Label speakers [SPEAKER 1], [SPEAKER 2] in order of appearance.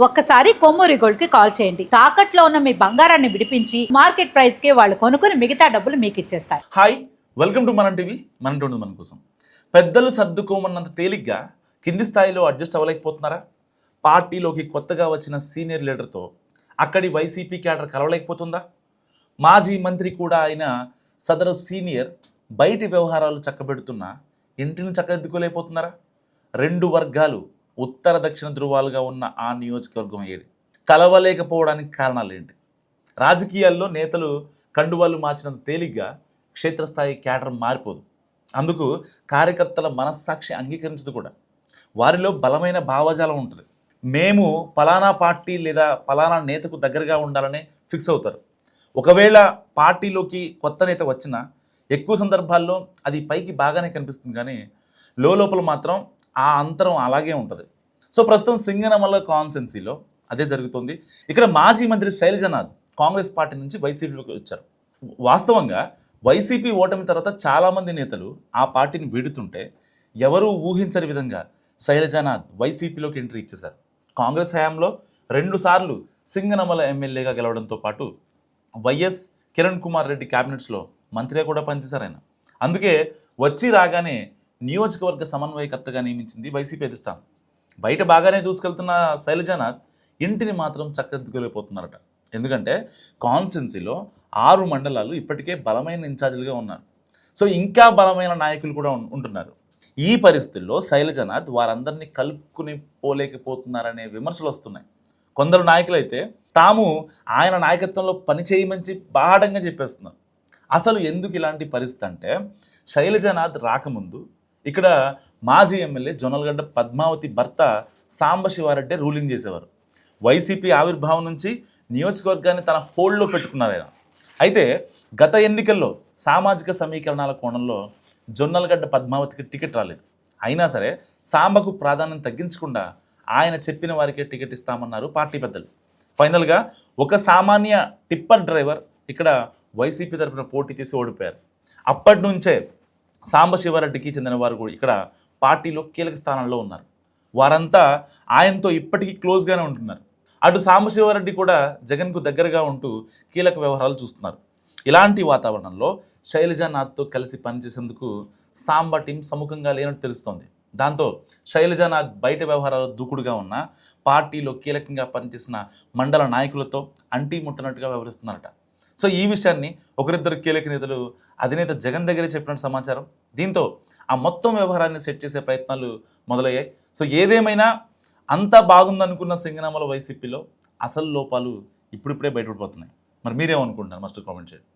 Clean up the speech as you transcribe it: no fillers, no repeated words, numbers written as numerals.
[SPEAKER 1] ఒక్కసారి కొమ్మూరి గోల్డ్ కి కాల్ చేయండి. తాకట్లో ఉన్న మీ బంగారాన్ని విడిపించి మార్కెట్ ప్రైస్ కి వాళ్ళు కొనుక్కుని మిగతా డబ్బులు మీకు ఇచ్చేస్తారు.
[SPEAKER 2] హాయ్, వెల్కమ్ టు మనం టీవీ. మన ఉంటుంది మన కోసం. పెద్దలు సర్దుకోమన్నంత తేలిగ్గా కింది స్థాయిలో అడ్జస్ట్ అవ్వలేకపోతున్నారా? పార్టీలోకి కొత్తగా వచ్చిన సీనియర్ లీడర్తో అక్కడి వైసీపీ క్యాడర్ కలవలేకపోతుందా? మాజీ మంత్రి కూడా అయిన సదరు సీనియర్ బయటి వ్యవహారాలు చక్కబెడుతున్నా ఇంటిని చక్కదిద్దుకోలేకపోతున్నారా? రెండు వర్గాలు ఉత్తర దక్షిణ ధృవాలుగా ఉన్న ఆ నియోజకవర్గం ఏది? కలవలేకపోవడానికి కారణాలు ఏంటి? రాజకీయాల్లో నేతలు కండువాళ్ళు మార్చినంత తేలిగ్గా క్షేత్రస్థాయి క్యాడర్ మారిపోదు. అందుకు కార్యకర్తల మనస్సాక్షి అంగీకరించదు కూడా. వారిలో బలమైన భావజాలం ఉంటుంది. మేము పలానా పార్టీ లేదా పలానా నేతకు దగ్గరగా ఉండాలనే ఫిక్స్ అవుతారు. ఒకవేళ పార్టీలోకి కొత్త నేత వచ్చినా ఎక్కువ సందర్భాల్లో అది పైకి బాగానే కనిపిస్తుంది, కానీ లోపల మాత్రం ఆ అంతరం అలాగే ఉంటుంది. సో ప్రస్తుతం సింగనమల కాన్స్టెన్సీలో అదే జరుగుతుంది. ఇక్కడ మాజీ మంత్రి శైలజనాథ్ కాంగ్రెస్ పార్టీ నుంచి వైసీపీలోకి వచ్చారు. వాస్తవంగా వైసీపీ ఓటమి తర్వాత చాలామంది నేతలు ఆ పార్టీని వీడుతుంటే ఎవరూ ఊహించని విధంగా శైలజనాథ్ వైసీపీలోకి ఎంట్రీ ఇచ్చేశారు. కాంగ్రెస్ హయాంలో 2 సార్లు సింగనమల ఎమ్మెల్యేగా గెలవడంతో పాటు వైఎస్ కిరణ్ కుమార్ రెడ్డి క్యాబినెట్స్లో మంత్రిగా కూడా పనిచేశారు ఆయన. అందుకే వచ్చి రాగానే నియోజకవర్గ సమన్వయకర్తగా నియమించింది వైసీపీ అధిష్టానం. బయట బాగానే దూసుకెళ్తున్న శైలజనాథ్ ఇంటిని మాత్రం చక్కదిద్దుకోలేకపోతున్నారట. ఎందుకంటే కాన్స్టెన్సీలో 6 మండలాలు ఇప్పటికే బలమైన ఇన్ఛార్జీలుగా ఉన్నారు. సో ఇంకా బలమైన నాయకులు కూడా ఉంటున్నారు. ఈ పరిస్థితుల్లో శైలజనాథ్ వారందరినీ కలుపుకుని పోలేకపోతున్నారనే విమర్శలు వస్తున్నాయి. కొందరు నాయకులైతే తాము ఆయన నాయకత్వంలో పనిచేయమని బాహటంగా చెప్పేస్తున్నారు. అసలు ఎందుకు ఇలాంటి పరిస్థితి అంటే, శైలజనాథ్ రాకముందు ఇక్కడ మాజీ ఎమ్మెల్యే జొన్నలగడ్డ పద్మావతి భర్త సాంబశివారెడ్డి రూలింగ్ చేసేవారు. వైసీపీ ఆవిర్భావం నుంచి నియోజకవర్గాన్ని తన హోల్డ్లో పెట్టుకున్నారు ఆయన. అయితే గత ఎన్నికల్లో సామాజిక సమీకరణాల కోణంలో జొన్నలగడ్డ పద్మావతికి టికెట్ రాలేదు. అయినా సరే సాంబకు ప్రాధాన్యం తగ్గించకుండా ఆయన చెప్పిన వారికే టికెట్ ఇస్తామన్నారు పార్టీ పెద్దలు. ఫైనల్గా ఒక సామాన్య టిప్పర్ డ్రైవర్ ఇక్కడ వైసీపీ తరఫున పోటీ చేసి ఓడిపోయారు. అప్పటి నుంచే సాంబశివారెడ్డికి చెందిన వారు కూడా ఇక్కడ పార్టీలో కీలక స్థానంలో ఉన్నారు. వారంతా ఆయనతో ఇప్పటికీ క్లోజ్గానే ఉంటున్నారు. అటు సాంబశివారెడ్డి కూడా జగన్కు దగ్గరగా ఉంటూ కీలక వ్యవహారాలు చూస్తున్నారు. ఇలాంటి వాతావరణంలో శైలజానాథ్తో కలిసి పనిచేసేందుకు సాంబ టీం సముఖంగా లేనట్టు తెలుస్తోంది. దాంతో శైలజానాథ్ బయట వ్యవహారాలు దూకుడుగా ఉన్న పార్టీలో కీలకంగా పనిచేసిన మండల నాయకులతో అంటీ ముట్టనట్టుగా వ్యవహరిస్తున్నారట. సో ఈ విషయాన్ని ఒకరిద్దరు కీలక నేతలు అధినేత జగన్ దగ్గరే చెప్పినట్టు సమాచారం. దీంతో ఆ మొత్తం వ్యవహారాన్ని సెట్ చేసే ప్రయత్నాలు మొదలయ్యాయి. సో ఏదేమైనా అంతా బాగుందనుకున్న సింగనమల వైసీపీలో అసలు లోపాలు ఇప్పుడిప్పుడే బయటపడిపోతున్నాయి. మరి మీరేమనుకుంటున్నారు? మస్ట్ కామెంట్ చేయండి.